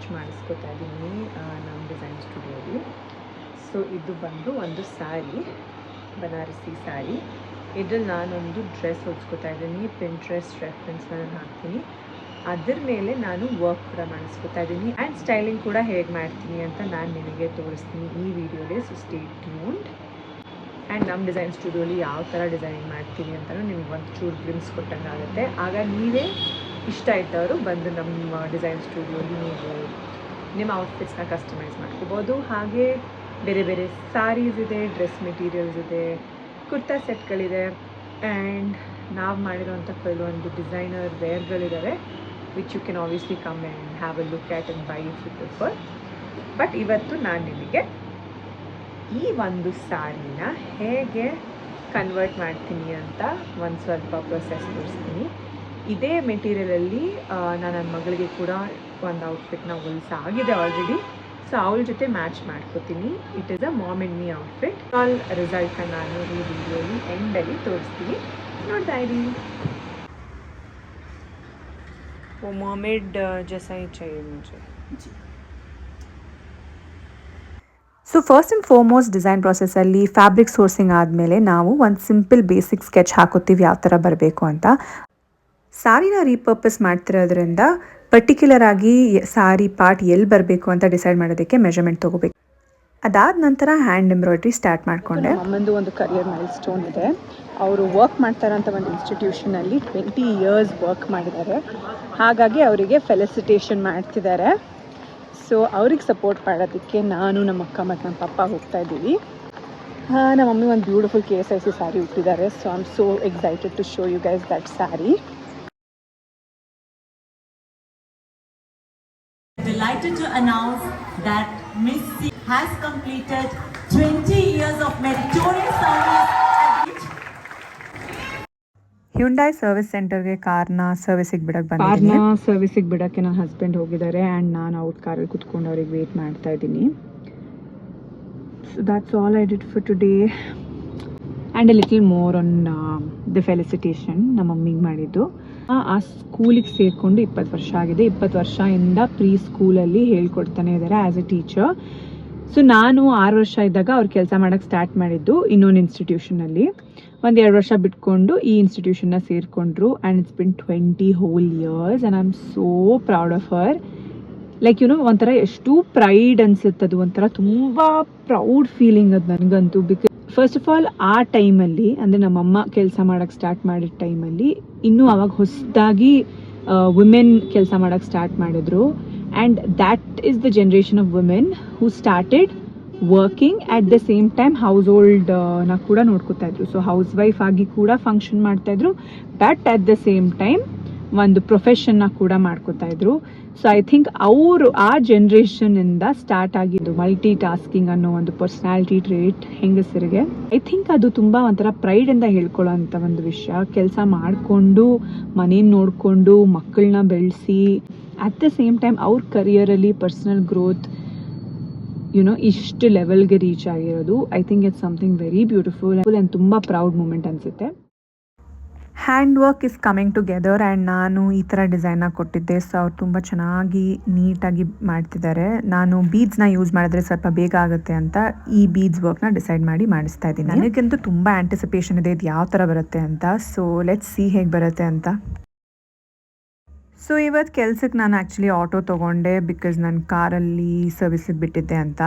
Stitch ಮಾಡಿಸ್ಕೊತಾ ಇದ್ದೀನಿ ನಮ್ಮ design ಸ್ಟುಡಿಯೋಲಿ. So ಇದು ಬಂದು ಒಂದು ಸ್ಯಾರಿ, ಬನಾರಸಿ ಸ್ಯಾರಿ. ಇದ್ರಲ್ಲಿ ನಾನೊಂದು ಡ್ರೆಸ್ ಹೊಲ್ಸ್ಕೊತಾ ಇದ್ದೀನಿ. ಪಿಂಟ್ರೆಸ್ಟ್ ರೆಫರೆನ್ಸ್ ನಾನು ಹಾಕ್ತೀನಿ. ಅದ್ರ ಮೇಲೆ ನಾನು ವರ್ಕ್ ಕೂಡ ಮಾಡಿಸ್ಕೊತಾ ಇದ್ದೀನಿ ಆ್ಯಂಡ್ ಸ್ಟೈಲಿಂಗ್ ಕೂಡ ಹೇಗೆ ಮಾಡ್ತೀನಿ ಅಂತ ನಾನು ನಿಮಗೆ ತೋರಿಸ್ತೀನಿ ಈ ವಿಡಿಯೋಲಿ. So stay tuned. ಆ್ಯಂಡ್ ನಮ್ಮ ಡಿಸೈನ್ ಸ್ಟುಡಿಯೋಲಿ ಯಾವ ಥರ ಡಿಸೈನಿಂಗ್ ಮಾಡ್ತೀನಿ ಅಂತಲೂ ನಿಮ್ಗೆ ಒಂದು ಚೂರು ಗ್ಲಿಮ್ಸ್ ಕೊಟ್ಟಂಗೆ ಆಗುತ್ತೆ. ಆಗ ನೀವೇ ಇಷ್ಟ ಆಯ್ತವರು ಬಂದು ನಮ್ಮ ಡಿಸೈನ್ ಸ್ಟುಡಿಯೋಲಿ ನೀವು ನಿಮ್ಮ ಔಟ್ಫಿಟ್ಸ್ನ ಕಸ್ಟಮೈಸ್ ಮಾಡ್ಕೋಬೋದು. ಹಾಗೆ ಬೇರೆ ಬೇರೆ ಸ್ಯಾರೀಸ್ ಇದೆ, ಡ್ರೆಸ್ ಮೆಟೀರಿಯಲ್ಸ್ ಇದೆ, ಕುರ್ತಾ ಸೆಟ್ಗಳಿದೆ ಆ್ಯಂಡ್ ನಾವು ಮಾಡಿರೋಂಥ ಕೆಲವೊಂದು ಡಿಸೈನರ್ ವೇರ್ಗಳಿದ್ದಾವೆ which you can obviously come and have a look at and buy if you prefer. But ಇವತ್ತು ನಾನು ನಿಮಗೆ ಈ ಒಂದು ಸ್ಯಾರಿನ ಹೇಗೆ ಕನ್ವರ್ಟ್ ಮಾಡ್ತೀನಿ ಅಂತ ಒಂದು ಸ್ವಲ್ಪ ಪ್ರೊಸೆಸ್ ತೋರಿಸ್ತೀನಿ. ಇದೇ ಮೆಟೀರಿಯಲಲ್ಲಿ ನಾನು ನನ್ನ ಮಗಳಿಗೆ ಕೂಡ ಒಂದು ಔಟ್ಫಿಟ್ನ ಹೊಲ್ಸಾಗಿದೆ ಆಲ್ರೆಡಿ. ಸೊ ಅವಳ ಜೊತೆ ಮ್ಯಾಚ್ ಮಾಡ್ಕೋತೀನಿ. It is a mom and me outfit. All ರಿಸಲ್ಟ್ನ ನಾನು ಈ ವಿಡಿಯೋಲಿ ಎಂಡಲ್ಲಿ ತೋರಿಸ್ತೀನಿ, ನೋಡ್ತಾ ಇದ್ದೀನಿ. वो मर्मेड जैसा ही चाहिए मुझे जी. So first and foremost design ಪ್ರಾಸೆಸ್ಸಲ್ಲಿ ಫ್ಯಾಬ್ರಿಕ್ ಸೋರ್ಸಿಂಗ್ ಆದಮೇಲೆ ನಾವು ಒಂದು ಸಿಂಪಲ್ ಬೇಸಿಕ್ ಸ್ಕೆಚ್ ಹಾಕೋತೀವಿ ಯಾವ ಥರ ಬರಬೇಕು ಅಂತ. ಸಾರಿನ ರೀಪರ್ಪಸ್ ಮಾಡ್ತಿರೋದ್ರಿಂದ ಪರ್ಟಿಕ್ಯುಲರ್ ಆಗಿ ಸಾರಿ ಪಾರ್ಟ್ ಎಲ್ಲಿ ಬರಬೇಕು ಅಂತ ಡಿಸೈಡ್ ಮಾಡೋದಕ್ಕೆ ಮೆಜರ್ಮೆಂಟ್ ತೊಗೋಬೇಕು. ಅದಾದ ನಂತರ ಹ್ಯಾಂಡ್ ಎಂಬ್ರಾಯ್ಡ್ರಿ ಸ್ಟಾರ್ಟ್ ಮಾಡಿಕೊಂಡೆ. ನಮ್ಮದು ಒಂದು ಕರಿಯರ್ ಮೈಲ್ ಸ್ಟೋನ್ ಇದೆ. ಅವರು ವರ್ಕ್ ಮಾಡ್ತಾರಂಥ ಒಂದು ಇನ್ಸ್ಟಿಟ್ಯೂಷನಲ್ಲಿ 20 years ವರ್ಕ್ ಮಾಡಿದ್ದಾರೆ. ಹಾಗಾಗಿ ಅವರಿಗೆ ಫೆಲಿಸಿಟೇಷನ್ ಮಾಡ್ತಿದ್ದಾರೆ. ಸೊ ಅವ್ರಿಗೆ ಸಪೋರ್ಟ್ ಮಾಡೋದಕ್ಕೆ ನಾನು, ನಮ್ಮ ಅಕ್ಕ ಮತ್ತು ನಮ್ಮ ಪಪ್ಪ ಹೋಗ್ತಾ ಇದ್ದೀವಿ. ನಮ್ಮ ಮಮ್ಮಿ ಒಂದು ಬ್ಯೂಟಿಫುಲ್ KSIC ಸ್ಯಾರಿ ಉಟ್ಟಿದ್ದಾರೆ. So I am so excited to show you guys that sari. Delighted to announce that Miss C has completed 20 years of meritorious service at each. Hyundai service ಸೆಂಟರ್ಗೆ ಕಾರ್ನ ಸರ್ವಿಸಿಗೆ ಬಿಡಕ್ಕೆ ನನ್ನ husband ಹೋಗಿದ್ದಾರೆ and ನಾನು ಅವ್ರ ಕಾರಲ್ಲಿ ಕುತ್ಕೊಂಡು ಅವ್ರಿಗೆ ವೇಟ್ ಮಾಡ್ತಾ ಇದ್ದೀನಿ. So that's all I did for today and A little more on the felicitation ನಮ್ಮ ಮಮ್ಮಿಗೆ ಮಾಡಿದ್ದು. ಆ ಸ್ಕೂಲಿಗೆ ಸೇರಿಕೊಂಡು 20 ವರ್ಷ ಆಗಿದೆ. 20 ವರ್ಷದಿಂದ ಪ್ರೀ ಸ್ಕೂಲಲ್ಲಿ ಹೇಳ್ಕೊಡ್ತಾನೆ ಇದ್ದಾರೆ ಆ್ಯಸ್ ಎ ಟೀಚರ್. ಸೊ ನಾನು 6 ವರ್ಷ ಇದ್ದಾಗ ಅವ್ರು ಕೆಲಸ ಮಾಡೋಕ್ಕೆ ಸ್ಟಾರ್ಟ್ ಮಾಡಿದ್ದು ಇನ್ನೊಂದು ಇನ್ಸ್ಟಿಟ್ಯೂಷನಲ್ಲಿ. 1-2 ವರ್ಷ ಬಿಟ್ಕೊಂಡು ಈ ಇನ್ಸ್ಟಿಟ್ಯೂಷನ್ನ ಸೇರಿಕೊಂಡ್ರು and it's been 20 whole years and I am so proud of her. Like ಒಂಥರ ಎಷ್ಟು ಪ್ರೈಡ್ ಅನಿಸುತ್ತೆ. ಅದು ಒಂಥರ ತುಂಬ ಪ್ರೌಡ್ ಫೀಲಿಂಗ್ ಅದು ನನಗಂತೂ. ಬಿಕಾಸ್ ಫಸ್ಟ್ ಆಫ್ ಆಲ್ ಆ ಟೈಮಲ್ಲಿ ಅಂದರೆ ನಮ್ಮಮ್ಮ ಕೆಲಸ ಮಾಡೋಕ್ಕೆ ಸ್ಟಾರ್ಟ್ ಮಾಡಿದ ಟೈಮಲ್ಲಿ ಇನ್ನೂ ಆವಾಗ ಹೊಸದಾಗಿ ವುಮೆನ್ ಕೆಲಸ ಮಾಡೋಕ್ಕೆ ಸ್ಟಾರ್ಟ್ ಮಾಡಿದ್ರು. And that is the generation of women who started working at the same time ಹೌಸ್ ಹೋಲ್ಡ್ನ ಕೂಡ ನೋಡ್ಕೋತಾ ಇದ್ರು. ಸೊ ಹೌಸ್ ವೈಫ್ ಆಗಿ ಕೂಡ ಫಂಕ್ಷನ್ ಮಾಡ್ತಾಯಿದ್ರು, but at the same time ಒಂದು ಪ್ರೊಫೆಷನ್ನ ಕೂಡ ಮಾಡ್ಕೋತಾ ಇದ್ರು. ಸೊ ಐ ಥಿಂಕ್ ಅವರು ಆ ಜನ್ರೇಷನಿಂದ ಸ್ಟಾರ್ಟ್ ಆಗಿದ್ದು ಮಲ್ಟಿ ಟಾಸ್ಕಿಂಗ್ ಅನ್ನೋ ಒಂದು ಪರ್ಸ್ನಾಲಿಟಿ ಟ್ರೇಟ್ ಹೆಂಗಸರಿಗೆ. ಐ ಥಿಂಕ್ ಅದು ತುಂಬ ಒಂಥರ ಪ್ರೈಡಿಂದ ಹೇಳ್ಕೊಳ್ಳೋ ಅಂಥ ಒಂದು ವಿಷಯ. ಕೆಲಸ ಮಾಡಿಕೊಂಡು ಮನೇನ ನೋಡಿಕೊಂಡು ಮಕ್ಕಳನ್ನ ಬೆಳೆಸಿ ಅಟ್ ದ ಸೇಮ್ ಟೈಮ್ ಅವ್ರ ಕರಿಯರಲ್ಲಿ ಪರ್ಸ್ನಲ್ ಗ್ರೋತ್ ಇಷ್ಟು ಲೆವೆಲ್ಗೆ ರೀಚ್ ಆಗಿರೋದು. I think it's something very beautiful and ತುಂಬ ಪ್ರೌಡ್ ಮೂಮೆಂಟ್ ಅನಿಸುತ್ತೆ. Hand work is coming together and ನಾನು ಈ ಥರ ಡಿಸೈನ್ನ ಕೊಟ್ಟಿದ್ದೆ. ಸೊ ಅವ್ರು ತುಂಬ ಚೆನ್ನಾಗಿ ನೀಟಾಗಿ ಮಾಡ್ತಿದ್ದಾರೆ. ನಾನು ಬೀಡ್ಸ್ನ ಯೂಸ್ ಮಾಡಿದ್ರೆ ಸ್ವಲ್ಪ ಬೇಗ ಆಗುತ್ತೆ ಅಂತ ಈ ಬೀಡ್ಸ್ ವರ್ಕ್ನ ಡಿಸೈಡ್ ಮಾಡಿ ಮಾಡಿಸ್ತಾ ಇದ್ದೀನಿ. ನನಗಂತೂ ತುಂಬ ಆ್ಯಂಟಿಸಿಪೇಷನ್ ಇದೆ ಇದು ಯಾವ ಥರ ಬರುತ್ತೆ ಅಂತ. ಸೊ ಲೆಟ್ಸ್ ಸಿ ಹೇಗೆ ಬರುತ್ತೆ ಅಂತ. ಸೊ ಇವತ್ತು ಕೆಲ್ಸಕ್ಕೆ ನಾನು ಆ್ಯಕ್ಚುಲಿ ಆಟೋ ತೊಗೊಂಡೆ ಬಿಕಾಸ್ ನಾನು ಕಾರಲ್ಲಿ ಸರ್ವಿಸಿಗೆ ಬಿಟ್ಟಿದ್ದೆ ಅಂತ.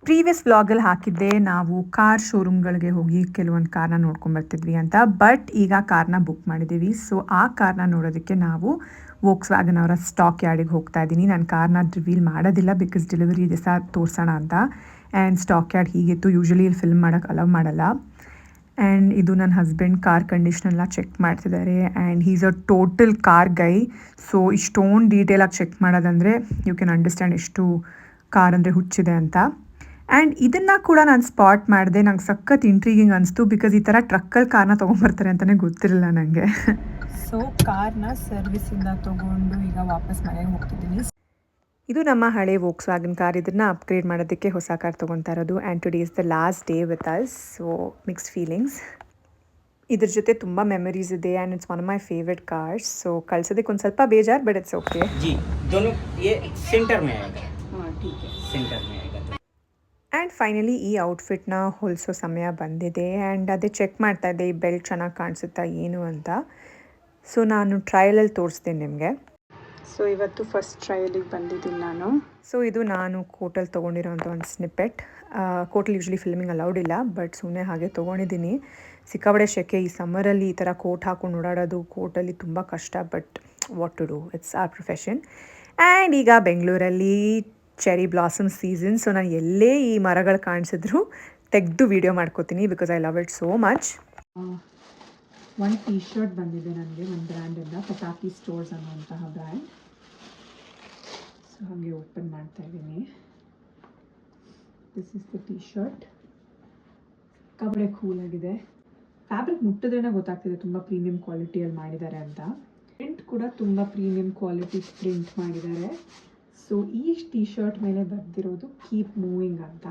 ಪ್ರೀವಿಯಸ್ ವ್ಲಾಗಲ್ಲಿ ಹಾಕಿದ್ದೆ ನಾವು ಕಾರ್ ಶೋರೂಮ್ಗಳಿಗೆ ಹೋಗಿ ಕೆಲವೊಂದು ಕಾರ್ನ ನೋಡ್ಕೊಂಬರ್ತಿದ್ವಿ ಅಂತ. ಬಟ್ ಈಗ ಕಾರ್ನ ಬುಕ್ ಮಾಡಿದ್ದೀವಿ. ಸೊ ಆ ಕಾರ್ನ ನೋಡೋದಕ್ಕೆ ನಾವು ವೋಕ್ಸ್ವ್ಯಾಗನ್ ಅವರ ಸ್ಟಾಕ್ ಯಾರ್ಡಿಗೆ ಹೋಗ್ತಾ ಇದ್ದೀನಿ. ನಾನು ಕಾರ್ನ ರಿವೀಲ್ ಮಾಡೋದಿಲ್ಲ ಬಿಕಾಸ್ ಡೆಲಿವರಿ ದಿವಸ ತೋರಿಸೋಣ ಅಂತ. ಆ್ಯಂಡ್ ಸ್ಟಾಕ್ ಯಾರ್ಡ್ ಹೀಗಿತ್ತು. ಯೂಶ್ವಲಿ ಇಲ್ಲಿ ಫಿಲ್ಮ್ ಮಾಡೋಕ್ಕೆ ಅಲೌ ಮಾಡಲ್ಲ. ಆ್ಯಂಡ್ ಇದು ನನ್ನ ಹಸ್ಬೆಂಡ್ ಕಾರ್ ಕಂಡೀಷನೆಲ್ಲ ಚೆಕ್ ಮಾಡ್ತಿದ್ದಾರೆ. And he's a total car guy. So ಇಷ್ಟೊಂದು ಡೀಟೇಲಾಗಿ ಚೆಕ್ ಮಾಡೋದಂದರೆ ಯು ಕ್ಯಾನ್ ಅಂಡರ್ಸ್ಟ್ಯಾಂಡ್ ಎಷ್ಟು ಕಾರ್ ಅಂದರೆ ಹುಚ್ಚಿದೆ ಅಂತ. ಆ್ಯಂಡ್ ಇದನ್ನು ಕೂಡ ನಾನು ಸ್ಪಾಟ್ ಮಾಡಿದೆ. ನಂಗೆ ಸಖತ್ ಇಂಟ್ರೀಗಿಂಗ್ ಅನಿಸ್ತು ಬಿಕಾಸ್ ಈ ಥರ ಟ್ರಕ್ಕಲ್ಲಿ ಕಾರ್ನ ತೊಗೊಂಬರ್ತಾರೆ ಅಂತಲೇ ಗೊತ್ತಿರಲಿಲ್ಲ ನನಗೆ. ಸೊ ಕಾರ್ನ ಸರ್ವಿಸಿಂದ ತೊಗೊಂಡು ಈಗ ವಾಪಸ್ ಮನೆಗೆ ಹೋಗ್ತಿದ್ದೀನಿ. ಇದು ನಮ್ಮ ಹಳೆ ವೋಕ್ಸ್ವ್ಯಾಗನ್ ಕಾರ್. ಇದನ್ನು ಅಪ್ಗ್ರೇಡ್ ಮಾಡೋದಕ್ಕೆ ಹೊಸ ಕಾರ್ ತೊಗೊತಾ ಇರೋದು. And today is the last day with us. So mixed feelings. ಇದ್ರ ಜೊತೆ ತುಂಬ ಮೆಮರೀಸ್ ಇದೆ and it's one of my favourite cars. So ಕಳ್ಸೋದಕ್ಕೆ ಒಂದು ಸ್ವಲ್ಪ ಬೇಜಾರು, ಬಟ್ ಇಟ್ಸ್ ಓಕೆ. जी दोनों ये सेंटर में आएगा, ಹಾಂ ಟೀಕೆ. सेंटर में आएगा. ಆ್ಯಂಡ್ ಫೈನಲಿ ಈ ಔಟ್ಫಿಟ್ನ ಹೊಲಿಸೋ ಸಮಯ ಬಂದಿದೆ. ಆ್ಯಂಡ್ ಅದೇ ಚೆಕ್ ಮಾಡ್ತಾ ಇದ್ದೆ ಈ ಬೆಲ್ಟ್ ಚೆನ್ನಾಗಿ ಕಾಣಿಸುತ್ತಾ ಏನು ಅಂತ. ಸೊ ನಾನು ಟ್ರಯಲಲ್ಲಿ ತೋರಿಸ್ತೀನಿ ನಿಮಗೆ. ಸೊ ಇವತ್ತು ಫಸ್ಟ್ ಟ್ರಯಲಿಗೆ ಬಂದಿದ್ದೀನಿ ನಾನು. ಸೊ ಇದು ನಾನು ಕೋಟಲ್ಲಿ ತೊಗೊಂಡಿರೋಂಥ ಒಂದು ಸ್ನಿಪ್ಪೆಟ್. ಕೋಟಲ್ಲಿ ಯೂಶ್ವಲಿ ಫಿಲ್ಮಿಂಗ್ ಅಲೌಡ್ ಇಲ್ಲ, ಬಟ್ ಸುಮ್ಮನೆ ಹಾಗೆ ತೊಗೊಂಡಿದ್ದೀನಿ. ಸಿಕ್ಕಾಬಡೆ ಶೆಕೆ, ಈ ಸಮ್ಮರಲ್ಲಿ ಈ ಥರ ಕೋಟ್ ಹಾಕೊಂಡು ಓಡಾಡೋದು ಕೋಟಲ್ಲಿ ತುಂಬ ಕಷ್ಟ, but what to do, it's our profession. And ಈಗ ಬೆಂಗಳೂರಲ್ಲಿ ಚೆರಿ ಬ್ಲಾಸಮ್ ಸೀಸನ್. ಸೊ ನಾನು ಎಲ್ಲೇ ಈ ಮರಗಳು ಕಾಣಿಸಿದ್ರು ತೆಗೆದು ವೀಡಿಯೋ ಮಾಡ್ಕೋತೀನಿ, because I love it so much. ಒಂದು ಟೀ ಶರ್ಟ್ ಬಂದಿದೆ ನನಗೆ ಒಂದು ಬ್ರ್ಯಾಂಡಿಂದ, ಪಟಾಕಿ ಸ್ಟೋರ್ಸ್ ಅನ್ನುವಂತಹ ಬ್ರ್ಯಾಂಡ್. ಸೊ ಹಾಗೆ ಓಪನ್ ಮಾಡ್ತಾ ಇದ್ದೀನಿ. This is the T shirt. ಸಿಕ್ಕಾಪಟ್ಟೆ ಕೂಲ್ ಆಗಿದೆ. ಫ್ಯಾಬ್ರಿಕ್ ಮುಟ್ಟಿದ್ರೇ ಗೊತ್ತಾಗ್ತಿದೆ ತುಂಬ ಪ್ರೀಮಿಯಂ ಕ್ವಾಲಿಟಿಯಲ್ಲಿ ಮಾಡಿದ್ದಾರೆ ಅಂತ. ಪ್ರಿಂಟ್ ಕೂಡ ತುಂಬ ಪ್ರೀಮಿಯಂ ಕ್ವಾಲಿಟಿ ಪ್ರಿಂಟ್ ಮಾಡಿದ್ದಾರೆ. ಸೊ ಈ ಟೀ ಶರ್ಟ್ ಮೇಲೆ ಬರೆದಿರೋದು ಕೀಪ್ ಮೂವಿಂಗ್ ಅಂತ.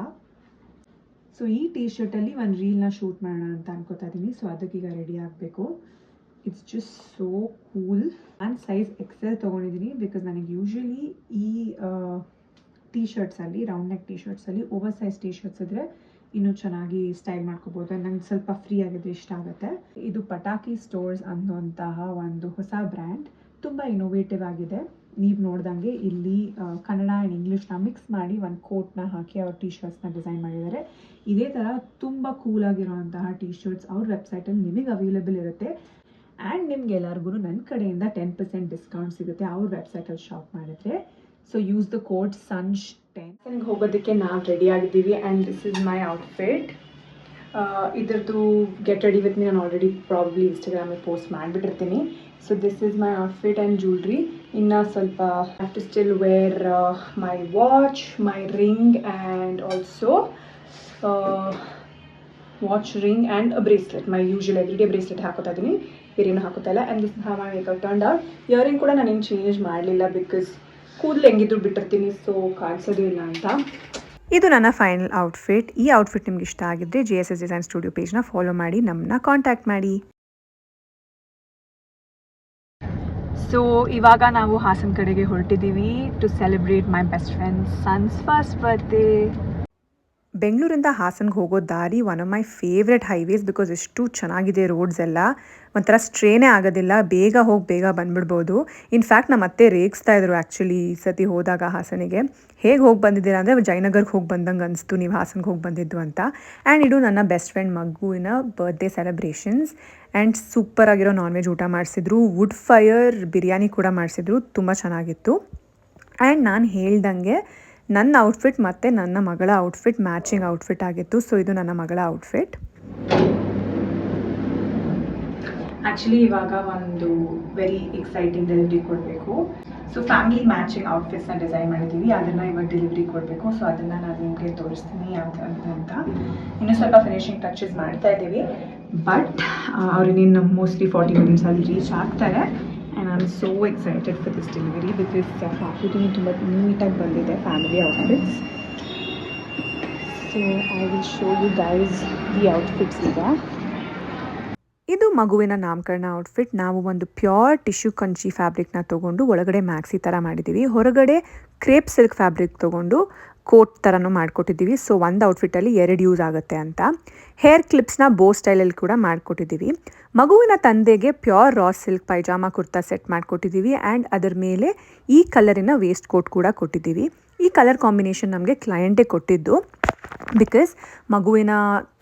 ಸೊ ಈ ಟೀ ಶರ್ಟಲ್ಲಿ ಒಂದು ರೀಲ್ನ ಶೂಟ್ ಮಾಡೋಣ ಅಂತ ಅನ್ಕೋತಾ ಇದ್ದೀನಿ. ಸೊ ಅದಕ್ಕೀಗ ರೆಡಿ ಆಗಬೇಕು. It's just so cool. ನಾನು ಸೈಜ್ ಎಕ್ಸೆಲ್ ತೊಗೊಂಡಿದ್ದೀನಿ, ಬಿಕಾಸ್ ನನಗೆ ಯೂಶ್ವಲಿ ಈ ಟೀ ಶರ್ಟ್ಸಲ್ಲಿ, ರೌಂಡ್ ನೆಕ್ ಟೀ ಶರ್ಟ್ಸಲ್ಲಿ ಓವರ್ ಸೈಜ್ ಟೀ ಶರ್ಟ್ಸ್ ಇದ್ದರೆ ಇನ್ನೂ ಚೆನ್ನಾಗಿ ಸ್ಟೈಲ್ ಮಾಡ್ಕೋಬೋದು. ನಂಗೆ ಸ್ವಲ್ಪ ಫ್ರೀ ಆಗಿದ್ರೆ ಇಷ್ಟ ಆಗುತ್ತೆ. ಇದು ಪಟಾಕಿ ಸ್ಟೋರ್ಸ್ ಅನ್ನುವಂತಹ ಒಂದು ಹೊಸ ಬ್ರ್ಯಾಂಡ್. ತುಂಬ ಇನೋವೇಟಿವ್ ಆಗಿದೆ. ನೀವು ನೋಡ್ದಂಗೆ ಇಲ್ಲಿ ಕನ್ನಡ ಆ್ಯಂಡ್ ಇಂಗ್ಲೀಷ್ನ ಮಿಕ್ಸ್ ಮಾಡಿ ಒಂದು ಕೋಟ್ನ ಹಾಕಿ ಅವ್ರ ಟೀ ಶರ್ಟ್ಸ್ನ ಡಿಸೈನ್ ಮಾಡಿದ್ದಾರೆ. ಇದೇ ಥರ ತುಂಬ ಕೂಲಾಗಿರೋಂತಹ ಟೀ ಶರ್ಟ್ಸ್ ಅವ್ರ ವೆಬ್ಸೈಟಲ್ಲಿ ನಿಮಗೆ ಅವೈಲೇಬಲ್ ಇರುತ್ತೆ. ಆ್ಯಂಡ್ ನಿಮ್ಗೆ ಎಲ್ಲರಿಗೂ ನನ್ನ ಕಡೆಯಿಂದ 10% ಡಿಸ್ಕೌಂಟ್ ಸಿಗುತ್ತೆ ಅವ್ರ ವೆಬ್ಸೈಟಲ್ಲಿ ಶಾಪ್ ಮಾಡಿದ್ರೆ. So use the code SUNSH10. ಹೋಗೋದಕ್ಕೆ ನಾವು ರೆಡಿ ಆಗಿದ್ದೀವಿ. And this is my outfit. ಇದರದ್ದು ಗೆಟ್ ರೆಡಿ ವಿತ್ ಮೀ ನಾನು ಆಲ್ರೆಡಿ ಪ್ರಾಬಬ್ಲಿ ಇನ್ಸ್ಟಾಗ್ರಾಮಲ್ಲಿ ಪೋಸ್ಟ್ ಮಾಡಿಬಿಟ್ಟಿರ್ತೀನಿ. So this is my outfit and jewellery. ಇನ್ನು ಸ್ವಲ್ಪ have to still wear my watch, my ring and also watch, ring and a bracelet. My usual everyday bracelet ಹಾಕೋತಾ ಇದ್ದೀನಿ, ಬೇರೇನು ಹಾಕೋತಾ ಇಲ್ಲ. And this have my makeup turned out. Earring ಕೂಡ ನಾನೇನು change ಮಾಡಲಿಲ್ಲ, ಬಿಕಾಸ್ ಕೂದಲು ಹೆಂಗಿದ್ರು ಬಿಟ್ಟಿರ್ತೀನಿ, ಸೊ ಕಾಣಿಸೋದು ಇಲ್ಲ ಅಂತ. ಇದು ನನ್ನ ಫೈನಲ್ ಔಟ್ಫಿಟ್. ಈ ಔಟ್ಫಿಟ್ ನಿಮ್ಗೆ ಇಷ್ಟ ಆಗಿದ್ದರೆ JSS ಡಿಸೈನ್ ಸ್ಟುಡಿಯೋ ಪೇಜ್ನ ಫಾಲೋ ಮಾಡಿ, ನಮ್ಮನ್ನ ಕಾಂಟ್ಯಾಕ್ಟ್ ಮಾಡಿ. ಸೊ ಇವಾಗ ನಾವು ಹಾಸನ ಕಡೆಗೆ ಹೊರಟಿದ್ದೀವಿ to celebrate my best friend son's first birthday. ಬೆಂಗಳೂರಿಂದ ಹಾಸನ್ಗೆ ಹೋಗೋ ದಾರಿ one of my favourite highways, because ಎಷ್ಟು ಚೆನ್ನಾಗಿದೆ ರೋಡ್ಸ್ ಎಲ್ಲ. ಒಂಥರ ಸ್ಟ್ರೇನೇ ಆಗೋದಿಲ್ಲ, ಬೇಗ ಹೋಗಿ ಬೇಗ ಬಂದುಬಿಡ್ಬೋದು. ಇನ್ಫ್ಯಾಕ್ಟ್ ನಮ್ಮ ಅತ್ತೆ ರೇಗಿಸ್ತಾ ಇದ್ರು ಆ್ಯಕ್ಚುಲಿ ಈ ಸತಿ ಹೋದಾಗ ಹಾಸನಿಗೆ. ಹೇಗೆ ಹೋಗಿ ಬಂದಿದ್ದೀರಾ ಅಂದರೆ ಜಯನಗರ್ಗೆ ಹೋಗಿ ಬಂದಂಗೆ ಅನಿಸ್ತು ನೀವು ಹಾಸನ್ಗೆ ಹೋಗಿ ಬಂದಿದ್ದು ಅಂತ. ಆ್ಯಂಡ್ ಇದು ನನ್ನ ಬೆಸ್ಟ್ ಫ್ರೆಂಡ್ ಮಗುವಿನ ಬರ್ತ್ಡೇ ಸೆಲೆಬ್ರೇಷನ್ಸ್. ಆ್ಯಂಡ್ ಸೂಪರಾಗಿರೋ ನಾನ್ ವೆಜ್ ಊಟ ಮಾಡಿಸಿದ್ರು, ವುಡ್ ಫೈರ್ ಬಿರಿಯಾನಿ ಕೂಡ ಮಾಡಿಸಿದ್ರು, ತುಂಬ ಚೆನ್ನಾಗಿತ್ತು. ಆ್ಯಂಡ್ ನಾನು ಹೇಳ್ದಂಗೆ ನನ್ನ ಔಟ್ಫಿಟ್ ಮತ್ತು ನನ್ನ ಮಗಳ ಔಟ್ಫಿಟ್ ಮ್ಯಾಚಿಂಗ್ ಔಟ್ಫಿಟ್ ಆಗಿತ್ತು. ಸೊ ಇದು ನನ್ನ ಮಗಳ ಔಟ್ಫಿಟ್. ಆ್ಯಕ್ಚುಲಿ ಇವಾಗ ಒಂದು ವೆರಿ ಎಕ್ಸೈಟಿಂಗ್ ಡೆಲಿವರಿ ಕೊಡಬೇಕು. ಸೊ ಫ್ಯಾಮಿಲಿ ಮ್ಯಾಚಿಂಗ್ ಔಟ್ಫಿಟ್ಸ್ನ ಡಿಸೈನ್ ಮಾಡಿದ್ದೀವಿ, ಅದನ್ನು ಇವಾಗ ಡೆಲಿವರಿ ಕೊಡಬೇಕು. ಸೊ ಅದನ್ನು ನಾನು ನಿಮಗೆ ತೋರಿಸ್ತೀನಿ ಯಾವುದು ಅಂತ. ಇನ್ನೂ ಸ್ವಲ್ಪ ಫಿನಿಶಿಂಗ್ ಟಚಸ್ ಮಾಡ್ತಾ ಇದ್ದೀವಿ, ಬಟ್ ಅವ್ರಿಗಿನ್ನು ಮೋಸ್ಟ್ಲಿ 40 ಮಿನಿಟ್ಸಲ್ಲಿ ರೀಚ್ ಆಗ್ತಾರೆ. And I am so excited for this delivery, because outfitting ತುಂಬ ನೀಟಾಗಿ ಬಂದಿದೆ, family outfits. So I will show you guys the outfits ಈಗ. ಇದು ಮಗುವಿನ ನಾಮಕರಣ ಔಟ್ಫಿಟ್. ನಾವು ಒಂದು ಪ್ಯೂರ್ ಟಿಶ್ಯೂ ಕಂಚಿ ಫ್ಯಾಬ್ರಿಕ್ನ ತೊಗೊಂಡು ಒಳಗಡೆ ಮ್ಯಾಕ್ಸಿ ಥರ ಮಾಡಿದ್ದೀವಿ, ಹೊರಗಡೆ ಕ್ರೇಪ್ ಸಿಲ್ಕ್ ಫ್ಯಾಬ್ರಿಕ್ ತೊಗೊಂಡು ಕೋಟ್ ಥರನೂ ಮಾಡಿಕೊಟ್ಟಿದ್ದೀವಿ. ಸೊ ಒಂದು ಔಟ್ಫಿಟ್ಟಲ್ಲಿ 2 ಯೂಸ್ ಆಗುತ್ತೆ ಅಂತ. ಹೇರ್ ಕ್ಲಿಪ್ಸ್ನ ಬೋ ಸ್ಟೈಲಲ್ಲಿ ಕೂಡ ಮಾಡಿಕೊಟ್ಟಿದ್ದೀವಿ. ಮಗುವಿನ ತಂದೆಗೆ pure raw silk pyjama kurta set ಮಾಡಿಕೊಟ್ಟಿದ್ದೀವಿ. ಆ್ಯಂಡ್ ಅದರ ಮೇಲೆ ಈ ಕಲರಿನ ವೇಸ್ಟ್ ಕೋಟ್ ಕೂಡ ಕೊಟ್ಟಿದ್ದೀವಿ. ಈ ಕಲರ್ ಕಾಂಬಿನೇಷನ್ ನಮಗೆ ಕ್ಲೈಂಟೇ ಕೊಟ್ಟಿದ್ದು, ಬಿಕಾಸ್ ಮಗುವಿನ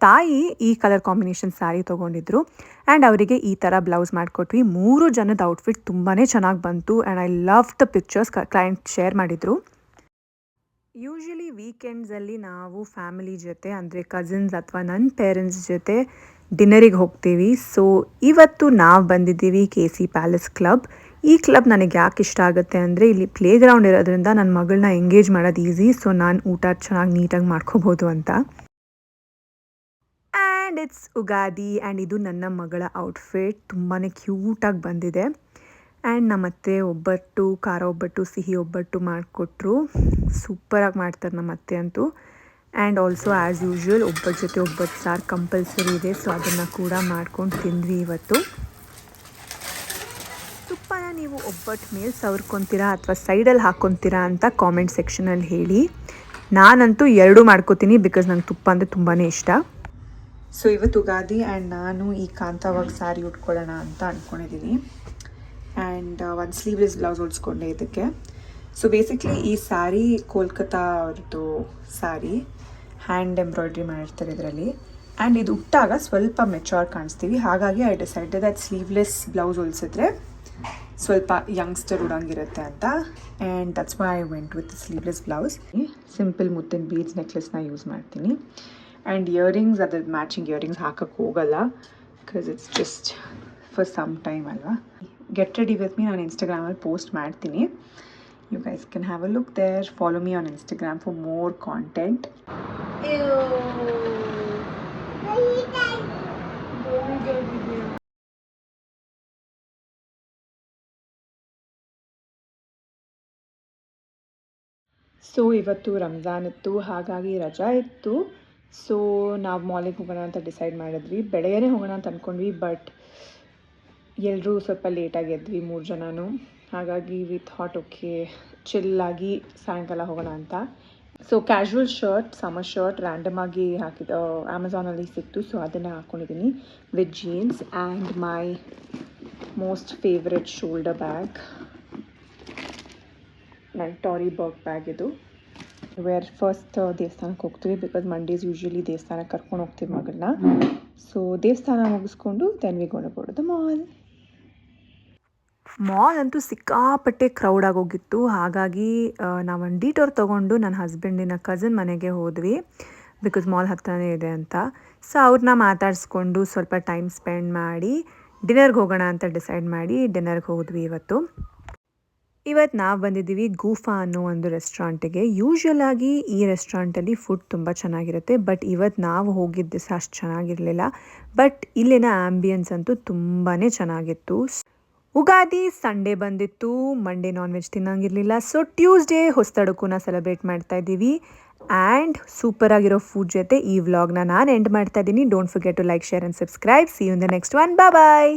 ತಾಯಿ ಈ ಕಲರ್ ಕಾಂಬಿನೇಷನ್ ಸ್ಯಾರಿ ತೊಗೊಂಡಿದ್ರು. ಆ್ಯಂಡ್ ಅವರಿಗೆ ಈ ಥರ ಬ್ಲೌಸ್ ಮಾಡಿಕೊಟ್ವಿ. 3 ಜನದ ಔಟ್ಫಿಟ್ ತುಂಬಾ ಚೆನ್ನಾಗಿ ಬಂತು. And I love the pictures client share ಮಾಡಿದರು. ಯೂಶ್ವಲಿ ವೀಕೆಂಡ್ಸಲ್ಲಿ ನಾವು ಫ್ಯಾಮಿಲಿ ಜೊತೆ ಅಂದರೆ ಕಸಿನ್ಸ್ ಅಥವಾ ನನ್ನ ಪೇರೆಂಟ್ಸ್ ಜೊತೆ ಡಿನ್ನರಿಗೆ ಹೋಗ್ತೀವಿ. ಸೊ ಇವತ್ತು ನಾವು ಬಂದಿದ್ದೀವಿ KC ಪ್ಯಾಲೇಸ್ ಕ್ಲಬ್. ಈ ಕ್ಲಬ್ ನನಗೆ ಯಾಕೆ ಇಷ್ಟ ಆಗುತ್ತೆ ಅಂದರೆ ಇಲ್ಲಿ ಪ್ಲೇ ಗ್ರೌಂಡ್ ಇರೋದ್ರಿಂದ ನನ್ನ ಮಗಳನ್ನ ಎಂಗೇಜ್ ಮಾಡೋದು ಈಸಿ. ಸೊ ನಾನು ಊಟ ಚೆನ್ನಾಗಿ ನೀಟಾಗಿ ಮಾಡ್ಕೋಬೋದು ಅಂತ. And it's Ugadi. ಆ್ಯಂಡ್ ಇದು ನನ್ನ ಮಗಳ ಔಟ್ಫಿಟ್ ತುಂಬಾ ಕ್ಯೂಟಾಗಿ ಬಂದಿದೆ. ಆ್ಯಂಡ್ ನಮ್ಮತ್ತೆ ಒಬ್ಬಟ್ಟು, ಖಾರ ಒಬ್ಬಟ್ಟು, ಸಿಹಿ ಒಬ್ಬಟ್ಟು ಮಾಡಿಕೊಟ್ರು. ಸೂಪರಾಗಿ ಮಾಡ್ತಾರೆ ನಮ್ಮತ್ತೆ ಅಂತೂ. ಆ್ಯಂಡ್ ಆಲ್ಸೋ ಆ್ಯಸ್ ಯೂಶ್ವಲ್ ಒಬ್ಬಟ್ಟು ಜೊತೆ ಒಬ್ಬಟ್ಟು ಸಾರು ಕಂಪಲ್ಸರಿ ಇದೆ, ಸೊ ಅದನ್ನು ಕೂಡ ಮಾಡ್ಕೊಂಡು ತಿಂದ್ವಿ ಇವತ್ತು. ತುಪ್ಪನ ನೀವು ಒಬ್ಬಟ್ಟು ಮೇಲೆ ಸವರ್ಕೊತೀರಾ ಅಥವಾ ಸೈಡಲ್ಲಿ ಹಾಕ್ಕೊತೀರಾ ಅಂತ ಕಾಮೆಂಟ್ ಸೆಕ್ಷನಲ್ಲಿ ಹೇಳಿ. ನಾನಂತೂ ಎರಡೂ ಮಾಡ್ಕೋತೀನಿ ಬಿಕಾಸ್ ನಂಗೆ ತುಪ್ಪ ಅಂದರೆ ತುಂಬಾ ಇಷ್ಟ. ಸೊ ಇವತ್ತು ಉಗಾದಿ ಆ್ಯಂಡ್ ನಾನು ಈ ಕಾಂತಾವಾಗ ಸ್ಯಾರಿ ಉಟ್ಕೊಳ್ಳೋಣ ಅಂತ ಅಂದ್ಕೊಂಡಿದ್ದೀನಿ. ಆ್ಯಂಡ್ ಒಂದು ಸ್ಲೀವ್ಲೆಸ್ ಬ್ಲೌಸ್ ಹೊಲ್ಸ್ಕೊಂಡೆ ಇದಕ್ಕೆ. ಸೊ ಬೇಸಿಕ್ಲಿ ಈ ಸ್ಯಾರಿ ಕೋಲ್ಕತ್ತಾ ಅವ್ರದ್ದು ಸ್ಯಾರಿ, ಹ್ಯಾಂಡ್ ಎಂಬ್ರಾಯ್ಡ್ರಿ ಮಾಡಿರ್ತಾರೆ ಇದರಲ್ಲಿ. ಆ್ಯಂಡ್ ಇದು ಉಟ್ಟಾಗ ಸ್ವಲ್ಪ ಮೆಚೂರ್ ಕಾಣಿಸ್ತೀವಿ, ಹಾಗಾಗಿ I decided that sleeveless blouse ಹೊಲ್ಸಿದ್ರೆ ಸ್ವಲ್ಪ ಯಂಗ್ಸ್ಟರ್ ಉಡಂಗಿರುತ್ತೆ ಅಂತ. And that's why I went with sleeveless blouse. Simple ಮುತ್ತಿನ ಬೀಡ್ಸ್ ನೆಕ್ಲೆಸ್ನ ಯೂಸ್ ಮಾಡ್ತೀನಿ. ಆ್ಯಂಡ್ ಇಯರಿಂಗ್ಸ್ ಅದ್ರದ್ದು ಮ್ಯಾಚಿಂಗ್ ಇಯರಿಂಗ್ಸ್ ಹಾಕೋಕ್ಕೆ ಹೋಗಲ್ಲ because it's just for some time ಅಲ್ವಾ. ಗೆಟ್ ರೆಡಿ ವಿತ್ ಮೀ ನಾನು ಇನ್ಸ್ಟಾಗ್ರಾಮಲ್ಲಿ ಪೋಸ್ಟ್ ಮಾಡ್ತೀನಿ. You guys can have a look there. Follow me on Instagram for more content. So ಇವತ್ತು ರಂಜಾನ್ ಇತ್ತು, ಹಾಗಾಗಿ ರಜಾ ಇತ್ತು. ಸೊ ನಾವು ಮಾಲಿಗೆ ಹೋಗೋಣ ಅಂತ ಡಿಸೈಡ್ ಮಾಡಿದ್ವಿ. ಬೆಳಗ್ಗೆನೇ ಹೋಗೋಣ ಅಂತ ಅಂದ್ಕೊಂಡ್ವಿ, ಬಟ್ ಎಲ್ಲರೂ ಸ್ವಲ್ಪ ಲೇಟಾಗಿ ಎದ್ವಿ 3 ಜನನೂ. ಹಾಗಾಗಿ ವಿ ಥಾಟ್ ಓಕೆ ಚಿಲ್ಲಾಗಿ ಸಾಯಂಕಾಲ ಹೋಗೋಣ ಅಂತ. So casual shirt, summer shirt random ಆಗಿ ಹಾಕಿದ ಅಮೆಝಾನಲ್ಲಿ ಸಿಕ್ತು, ಸೊ ಅದನ್ನು ಹಾಕ್ಕೊಂಡಿದ್ದೀನಿ with jeans and my most favourite shoulder bag, ನನ್ನ ಟಾರಿ ಬರ್ಗ್ ಬ್ಯಾಗ್. ಇದು ಫಸ್ಟ್ ದೇವಸ್ಥಾನಕ್ಕೆ ಹೋಗ್ತೀವಿ ಬಿಕಾಸ್ ಮಂಡೇಸ್ ಯೂಶ್ವಲಿ ದೇವಸ್ಥಾನಕ್ಕೆ ಕರ್ಕೊಂಡು ಹೋಗ್ತೀವಿ ಮಗಳನ್ನ. ಸೊ ದೇವಸ್ಥಾನ ಮುಗಿಸ್ಕೊಂಡು ದೆನ್ ವಿ ಗೋಣ ಗೋ ಟು ದ ಮಾಲ್ ಅಂತೂ ಸಿಕ್ಕಾಪಟ್ಟೆ ಕ್ರೌಡ್ ಆಗೋಗಿತ್ತು. ಹಾಗಾಗಿ ನಾವೊಂದು ಡಿಟೋರ್ ತೊಗೊಂಡು ನನ್ನ ಹಸ್ಬೆಂಡಿನ ಕಸಿನ್ ಮನೆಗೆ ಹೋದ್ವಿ ಬಿಕಾಸ್ ಮಾಲ್ ಹತ್ರನೇ ಇದೆ ಅಂತ. ಸೊ ಅವ್ರನ್ನ ಮಾತಾಡಿಸ್ಕೊಂಡು ಸ್ವಲ್ಪ ಟೈಮ್ ಸ್ಪೆಂಡ್ ಮಾಡಿ ಡಿನ್ನರ್ಗೆ ಹೋಗೋಣ ಅಂತ ಡಿಸೈಡ್ ಮಾಡಿ ಡಿನ್ನರ್ಗೆ ಹೋದ್ವಿ ಇವತ್ತು ನಾವು ಬಂದಿದ್ದೀವಿ ಗೂಫಾ ಅನ್ನೋ ಒಂದು ರೆಸ್ಟೋರೆಂಟಿಗೆ. ಯೂಶ್ವಲ್ ಆಗಿ ಈ ರೆಸ್ಟೋರೆಂಟಲ್ಲಿ ಫುಡ್ ತುಂಬ ಚೆನ್ನಾಗಿರುತ್ತೆ, ಬಟ್ ಇವತ್ತು ನಾವು ಹೋಗಿದ್ದ ದಿವಸ ಅಷ್ಟು ಚೆನ್ನಾಗಿರಲಿಲ್ಲ. ಬಟ್ ಇಲ್ಲಿನ ಆ್ಯಂಬಿಯನ್ಸ್ ಅಂತೂ ತುಂಬಾ ಚೆನ್ನಾಗಿತ್ತು. ಉಗಾದಿ ಸಂಡೇ ಬಂದಿತ್ತು, ಮಂಡೇ ನಾನ್ ವೆಜ್ ತಿನ್ನೋಂಗಿರಲಿಲ್ಲ. ಸೊ ಟ್ಯೂಸ್ಡೇ ಹೊಸತಡಕ್ಕೂನ ಸೆಲೆಬ್ರೇಟ್ ಮಾಡ್ತಾ ಇದ್ದೀವಿ. ಆ್ಯಂಡ್ ಸೂಪರ್ ಆಗಿರೋ ಫುಡ್ ಜೊತೆ ಈ ವ್ಲಾಗ್ನ ನಾನು ಎಂಡ್ ಮಾಡ್ತಾ ಇದ್ದೀನಿ. Don't forget to like, share and subscribe. See you in the next one. Bye.